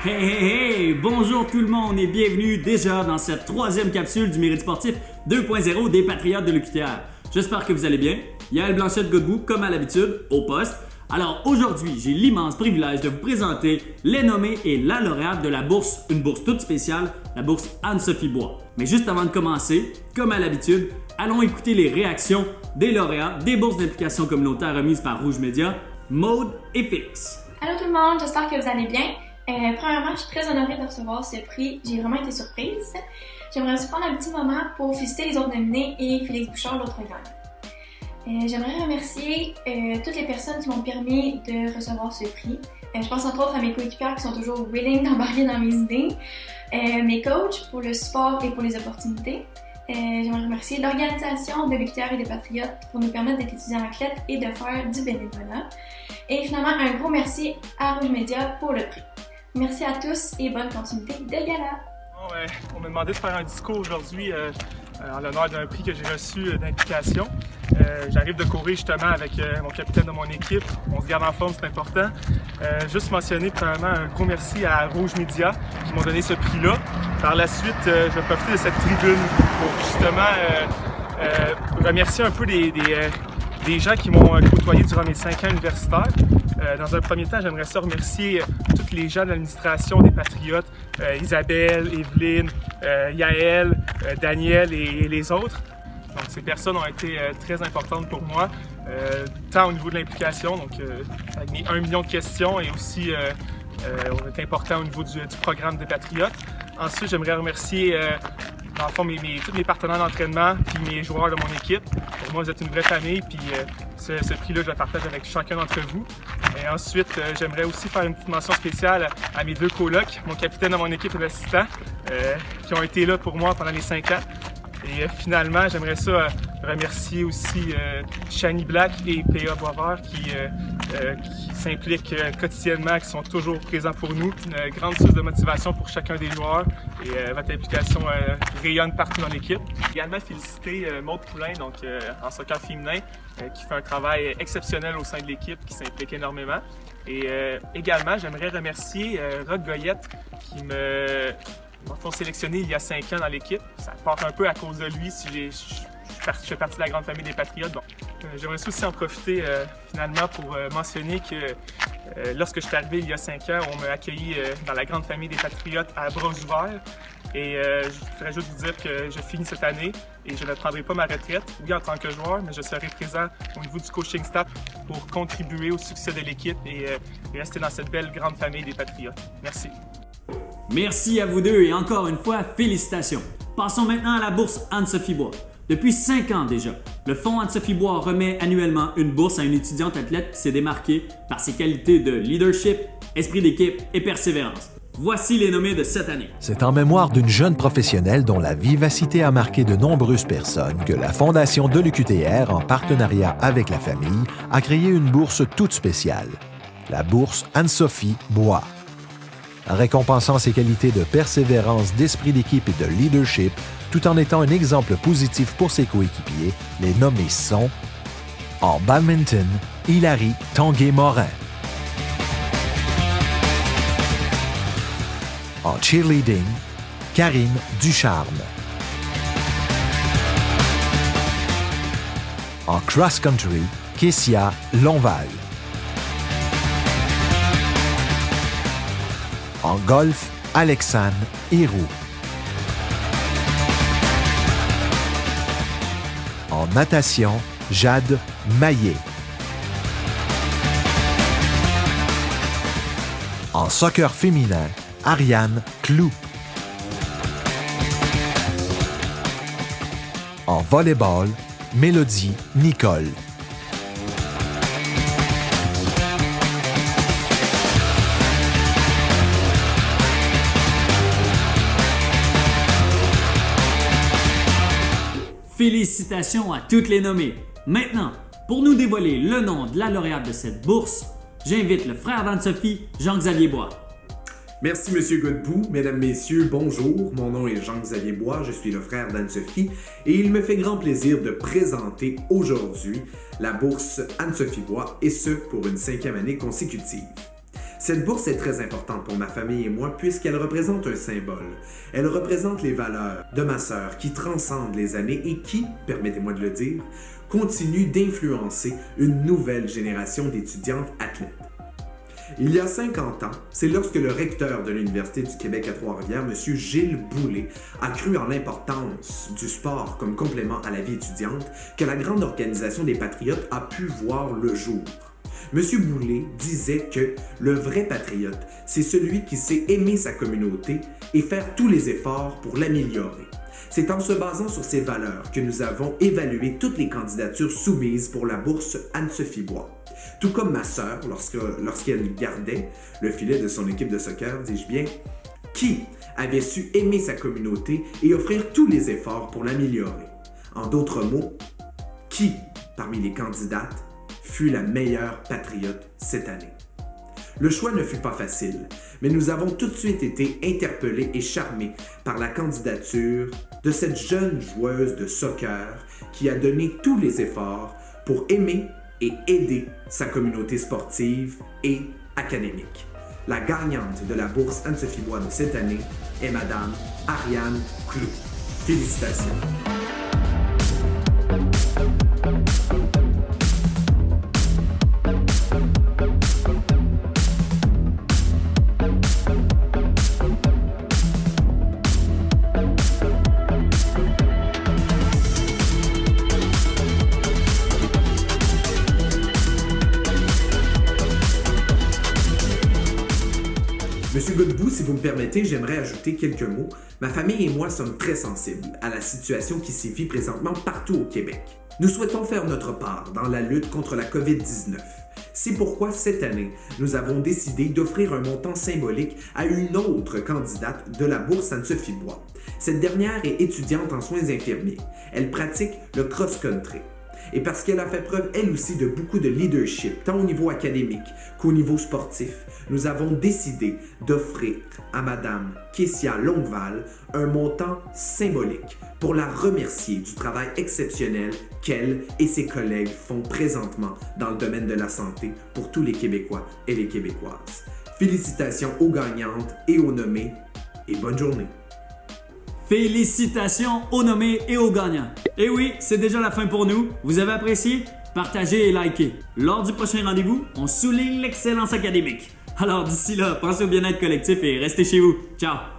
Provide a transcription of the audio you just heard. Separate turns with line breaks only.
Hey, hey, hey! Bonjour tout le monde et bienvenue déjà dans cette troisième capsule du Mérite sportif 2.0 des Patriotes de l'UQTR. J'espère que vous allez bien. Yael Blanchette-Godbout, comme à l'habitude, au poste. Alors aujourd'hui, j'ai l'immense privilège de vous présenter les nommés et la lauréate de la bourse, une bourse toute spéciale, la bourse Anne-Sophie Bois. Mais juste avant de commencer, comme à l'habitude, allons écouter les réactions des lauréats des bourses d'implication communautaire remises par Rouge Média, Maude et Félix.
Allô tout le monde, j'espère que vous allez bien. Premièrement, je suis très honorée de recevoir ce prix. J'ai vraiment été surprise. J'aimerais aussi prendre un petit moment pour féliciter les autres nominés et Félix Bouchard, l'autre gagnant. J'aimerais remercier toutes les personnes qui m'ont permis de recevoir ce prix. Je pense entre autres à mes coéquipières qui sont toujours willing d'embarquer dans mes idées, mes coachs pour le support et pour les opportunités. J'aimerais remercier l'organisation de l'UQTR et des Patriotes pour nous permettre d'être étudiants athlètes et de faire du bénévolat. Et finalement, un gros merci à Rouge Média pour le prix. Merci à tous et bonne continuité de gala!
On m'a demandé de faire un discours aujourd'hui en l'honneur d'un prix que j'ai reçu d'implication. J'arrive de courir justement avec mon capitaine de mon équipe. On se garde en forme, c'est important. Juste mentionner premièrement un gros merci à Rouge Média qui m'ont donné ce prix-là. Par la suite, je vais profiter de cette tribune pour justement remercier un peu des gens qui m'ont côtoyé durant mes 5 ans universitaires. Dans un premier temps, j'aimerais ça remercier tous les gens de l'administration des Patriotes, Isabelle, Evelyne, Yael, Daniel et les autres. Donc, ces personnes ont été très importantes pour moi, tant au niveau de l'implication, donc avec mes 1 million de questions, et aussi on est important au niveau du programme des Patriotes. Ensuite, j'aimerais remercier dans le fond, tous mes partenaires d'entraînement puis mes joueurs de mon équipe. Pour moi, vous êtes une vraie famille, puis ce prix-là, je le partage avec chacun d'entre vous. Et ensuite, j'aimerais aussi faire une petite mention spéciale à mes 2 colocs, mon capitaine de mon équipe et l'assistant, qui ont été là pour moi pendant les 5 ans. Et finalement, j'aimerais ça remercier aussi Shani Black et P.A. Boisvert qui s'impliquent quotidiennement, qui sont toujours présents pour nous. Une grande source de motivation pour chacun des joueurs et votre implication rayonne partout dans l'équipe. Également féliciter Maude Poulain, donc en soccer féminin, qui fait un travail exceptionnel au sein de l'équipe, qui s'implique énormément. Et également, j'aimerais remercier Roch Goyette qui m'ont sélectionné il y a 5 ans dans l'équipe. Ça part un peu à cause de lui si je fais partie de la grande famille des Patriotes. Bon. J'aimerais aussi en profiter finalement pour mentionner que lorsque je suis arrivé il y a 5 ans, on m'a accueilli dans la grande famille des Patriotes à bras ouverts. Et je voudrais juste vous dire que je finis cette année et je ne prendrai pas ma retraite, oui en tant que joueur, mais je serai présent au niveau du coaching staff pour contribuer au succès de l'équipe et rester dans cette belle grande famille des Patriotes. Merci.
Merci à vous deux et encore une fois, félicitations. Passons maintenant à la bourse Anne-Sophie Bois. Depuis 5 ans déjà, le Fonds Anne-Sophie Bois remet annuellement une bourse à une étudiante athlète qui s'est démarquée par ses qualités de leadership, esprit d'équipe et persévérance. Voici les nommés de cette année.
C'est en mémoire d'une jeune professionnelle dont la vivacité a marqué de nombreuses personnes que la Fondation de l'UQTR, en partenariat avec la famille, a créé une bourse toute spéciale, la bourse Anne-Sophie Bois. Récompensant ses qualités de persévérance, d'esprit d'équipe et de leadership, tout en étant un exemple positif pour ses coéquipiers, les nommés sont en badminton, Hilary Tanguay-Morin. En cheerleading, Karine Ducharme. En cross-country, Kessia Lonval. En golf, Alexandre Héroux. En natation, Jade Maillet. En soccer féminin, Ariane Clou. En volleyball, Mélodie Nicole.
Félicitations à toutes les nommées. Maintenant, pour nous dévoiler le nom de la lauréate de cette bourse, j'invite le frère d'Anne-Sophie, Jean-Xavier Bois.
Merci M. Godbout. Mesdames, Messieurs, bonjour. Mon nom est Jean-Xavier Bois, je suis le frère d'Anne-Sophie et il me fait grand plaisir de présenter aujourd'hui la bourse Anne-Sophie Bois et ce pour une 5e année consécutive. Cette bourse est très importante pour ma famille et moi puisqu'elle représente un symbole. Elle représente les valeurs de ma sœur qui transcendent les années et qui, permettez-moi de le dire, continue d'influencer une nouvelle génération d'étudiantes athlètes. Il y a 50 ans, c'est lorsque le recteur de l'Université du Québec à Trois-Rivières, M. Gilles Boulay, a cru en l'importance du sport comme complément à la vie étudiante que la grande organisation des Patriotes a pu voir le jour. M. Boulay disait que le vrai patriote, c'est celui qui sait aimer sa communauté et faire tous les efforts pour l'améliorer. C'est en se basant sur ces valeurs que nous avons évalué toutes les candidatures soumises pour la bourse Anne-Sophie Bois. Tout comme ma sœur, lorsqu'elle gardait le filet de son équipe de soccer, dis-je bien, qui avait su aimer sa communauté et offrir tous les efforts pour l'améliorer. En d'autres mots, qui, parmi les candidates, fut la meilleure patriote cette année? Le choix ne fut pas facile, mais nous avons tout de suite été interpellés et charmés par la candidature de cette jeune joueuse de soccer qui a donné tous les efforts pour aimer et aider sa communauté sportive et académique. La gagnante de la bourse Anne-Sophie Bois de cette année est Madame Ariane Clou. Félicitations! Monsieur Godbout, si vous me permettez, j'aimerais ajouter quelques mots. Ma famille et moi sommes très sensibles à la situation qui s'y vit présentement partout au Québec. Nous souhaitons faire notre part dans la lutte contre la COVID-19. C'est pourquoi cette année, nous avons décidé d'offrir un montant symbolique à une autre candidate de la bourse Anne-Sophie Bois. Cette dernière est étudiante en soins infirmiers. Elle pratique le cross-country. Et parce qu'elle a fait preuve, elle aussi, de beaucoup de leadership, tant au niveau académique qu'au niveau sportif, nous avons décidé d'offrir à Madame Kessia Longueval un montant symbolique pour la remercier du travail exceptionnel qu'elle et ses collègues font présentement dans le domaine de la santé pour tous les Québécois et les Québécoises. Félicitations aux gagnantes et aux nommés et bonne journée!
Félicitations aux nommés et aux gagnants. Et oui, c'est déjà la fin pour nous. Vous avez apprécié? Partagez et likez. Lors du prochain rendez-vous, on souligne l'excellence académique. Alors d'ici là, pensez au bien-être collectif et restez chez vous. Ciao!